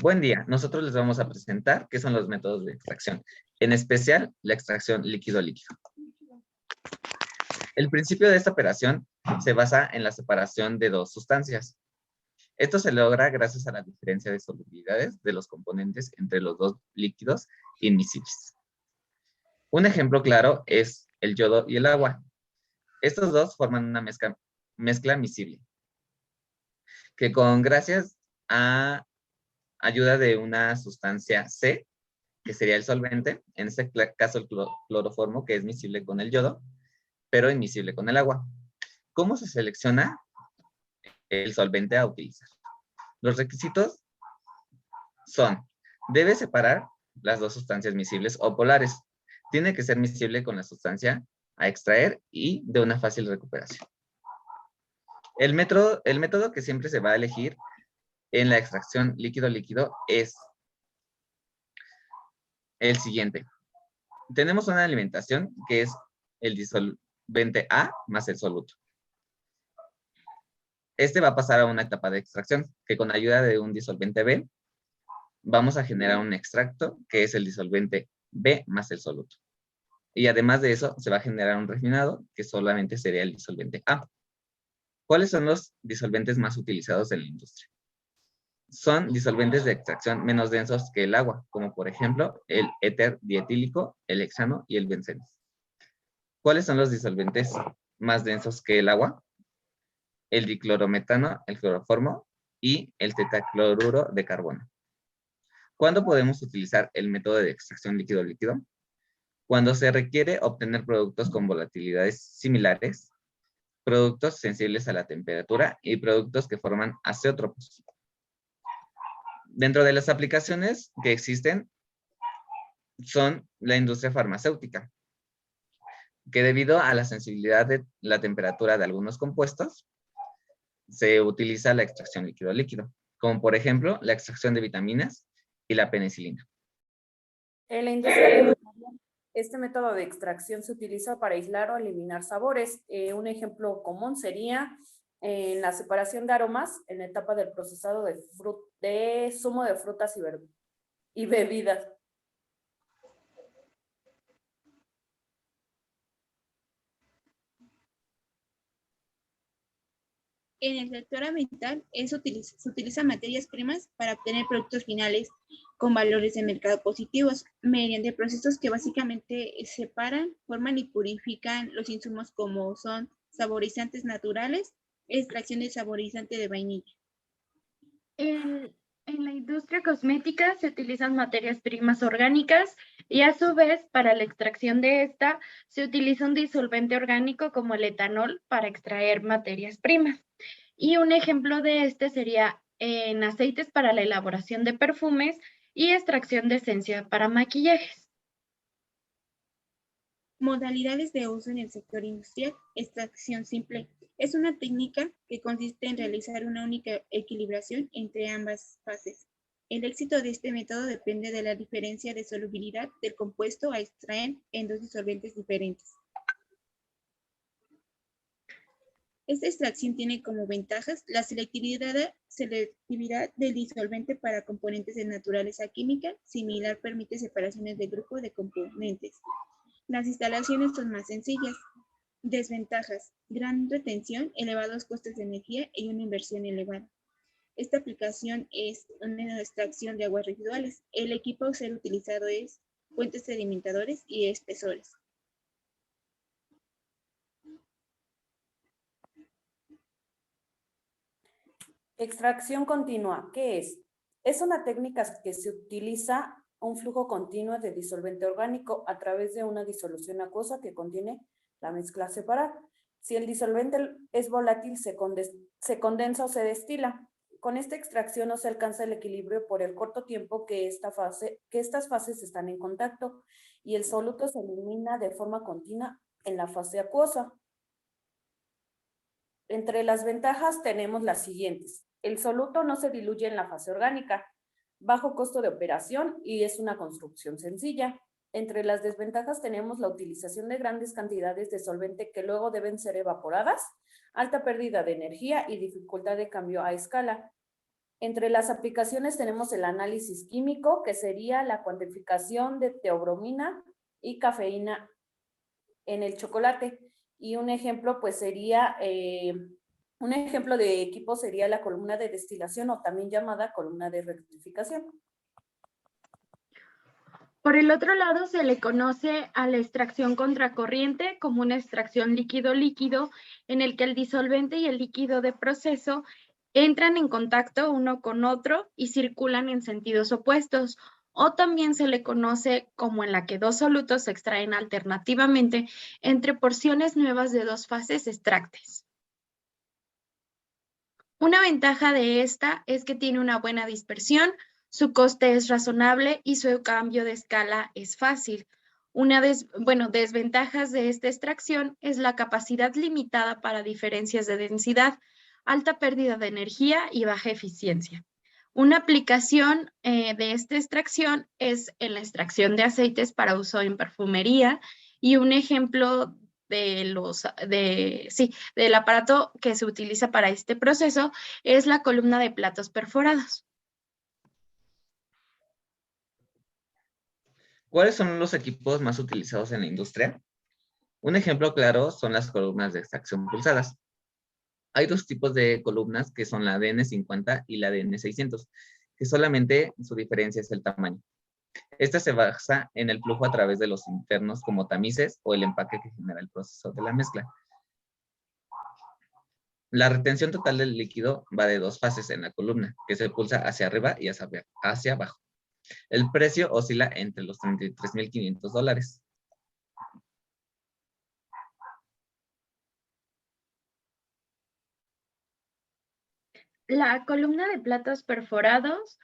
Buen día, nosotros les vamos a presentar qué son los métodos de extracción, en especial la extracción líquido-líquido. El principio de esta operación se basa en la separación de dos sustancias. Esto se logra gracias a la diferencia de solubilidades de los componentes entre los dos líquidos inmiscibles. Un ejemplo claro es el yodo y el agua. Estos dos forman una mezcla miscible, que gracias a ayuda de una sustancia C, que sería el solvente, en este caso el cloroformo, que es miscible con el yodo, pero inmiscible con el agua. ¿Cómo se selecciona el solvente a utilizar? Los requisitos son: debe separar las dos sustancias miscibles o polares. Tiene que ser miscible con la sustancia a extraer y de una fácil recuperación. El método que siempre se va a elegir en la extracción líquido-líquido es el siguiente. Tenemos una alimentación que es el disolvente A más el soluto. Este va a pasar a una etapa de extracción, que con ayuda de un disolvente B, vamos a generar un extracto, que es el disolvente B más el soluto. Y además de eso, se va a generar un refinado, que solamente sería el disolvente A. ¿Cuáles son los disolventes más utilizados en la industria? Son disolventes de extracción menos densos que el agua, como por ejemplo el éter dietílico, el hexano y el benceno. ¿Cuáles son los disolventes más densos que el agua? El diclorometano, el cloroformo y el tetacloruro de carbono. ¿Cuándo podemos utilizar el método de extracción líquido-líquido? Cuando se requiere obtener productos con volatilidades similares, productos sensibles a la temperatura y productos que forman azeótropos. Dentro de las aplicaciones que existen son la industria farmacéutica, que debido a la sensibilidad de la temperatura de algunos compuestos, se utiliza la extracción líquido-líquido, como por ejemplo la extracción de vitaminas y la penicilina. En la industria alimentaria, este método de extracción se utiliza para aislar o eliminar sabores. Un ejemplo común sería en la separación de aromas en la etapa del procesado de zumo de frutas y bebidas. En el sector ambiental, se utilizan materias primas para obtener productos finales con valores de mercado positivos, mediante procesos que básicamente separan, forman y purifican los insumos, como son saborizantes naturales, extracción de saborizante de vainilla. En la industria cosmética se utilizan materias primas orgánicas y a su vez para la extracción de esta se utiliza un disolvente orgánico como el etanol para extraer materias primas. Y un ejemplo de este sería en aceites para la elaboración de perfumes y extracción de esencia para maquillajes. Modalidades de uso en el sector industrial. Extracción simple. Es una técnica que consiste en realizar una única equilibración entre ambas fases. El éxito de este método depende de la diferencia de solubilidad del compuesto a extraer en dos disolventes diferentes. Esta extracción tiene como ventajas la selectividad del disolvente para componentes de naturaleza química. Similar permite separaciones de grupo de componentes. Las instalaciones son más sencillas. Desventajas: gran retención, elevados costes de energía y una inversión elevada. Esta aplicación es una extracción de aguas residuales. El equipo a ser utilizado es puentes sedimentadores y espesores. Extracción continua, ¿qué es? Es una técnica que se utiliza un flujo continuo de disolvente orgánico a través de una disolución acuosa que contiene la mezcla a separar. Si el disolvente es volátil, se condensa o se destila. Con esta extracción no se alcanza el equilibrio por el corto tiempo que estas fases están en contacto y el soluto se elimina de forma continua en la fase acuosa. Entre las ventajas tenemos las siguientes. El soluto no se diluye en la fase orgánica, bajo costo de operación y es una construcción sencilla. Entre las desventajas tenemos la utilización de grandes cantidades de solvente que luego deben ser evaporadas, alta pérdida de energía y dificultad de cambio a escala. Entre las aplicaciones tenemos el análisis químico, que sería la cuantificación de teobromina y cafeína en el chocolate. Y un ejemplo, pues sería, un ejemplo de equipo sería la columna de destilación o también llamada columna de rectificación. Por el otro lado, se le conoce a la extracción contracorriente como una extracción líquido-líquido en el que el disolvente y el líquido de proceso entran en contacto uno con otro y circulan en sentidos opuestos. O también se le conoce como en la que dos solutos se extraen alternativamente entre porciones nuevas de dos fases extractes. Una ventaja de esta es que tiene una buena dispersión, su coste es razonable y su cambio de escala es fácil. Desventajas de esta extracción es la capacidad limitada para diferencias de densidad, alta pérdida de energía y baja eficiencia. Una aplicación de esta extracción es en la extracción de aceites para uso en perfumería y un ejemplo del aparato que se utiliza para este proceso es la columna de platos perforados. ¿Cuáles son los equipos más utilizados en la industria? Un ejemplo claro son las columnas de extracción pulsadas. Hay dos tipos de columnas que son la DN50 y la DN600, que solamente su diferencia es el tamaño. Esta se basa en el flujo a través de los internos como tamices o el empaque que genera el proceso de la mezcla. La retención total del líquido va de dos fases en la columna, que se pulsa hacia arriba y hacia abajo. El precio oscila entre los $33,500. La columna de platos perforados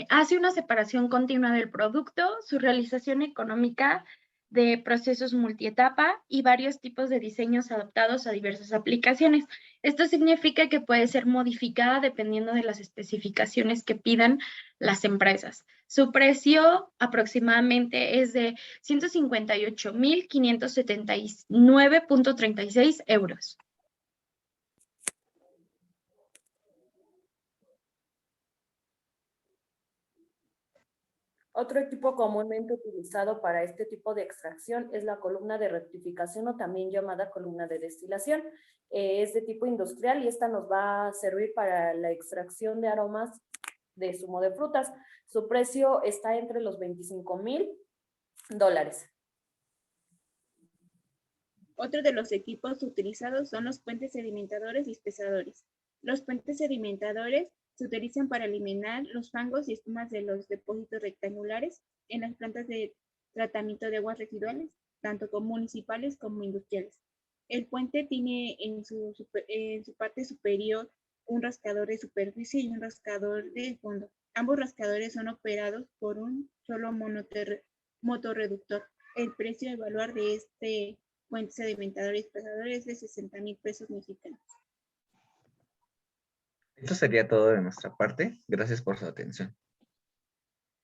hace una separación continua del producto, su realización económica de procesos multietapa y varios tipos de diseños adaptados a diversas aplicaciones. Esto significa que puede ser modificada dependiendo de las especificaciones que pidan las empresas. Su precio aproximadamente es de 158,579,36 euros. Otro equipo comúnmente utilizado para este tipo de extracción es la columna de rectificación o también llamada columna de destilación. Es de tipo industrial y esta nos va a servir para la extracción de aromas de zumo de frutas. Su precio está entre los $25,000. Otro de los equipos utilizados son los puentes sedimentadores y espesadores. Los puentes sedimentadores se utilizan para eliminar los fangos y espumas de los depósitos rectangulares en las plantas de tratamiento de aguas residuales, tanto municipales como industriales. El puente tiene en su parte superior un rascador de superficie y un rascador de fondo. Ambos rascadores son operados por un solo motorreductor. El precio a evaluar de este puente sedimentador y espesador es de 60,000 pesos mexicanos. Esto sería todo de nuestra parte. Gracias por su atención.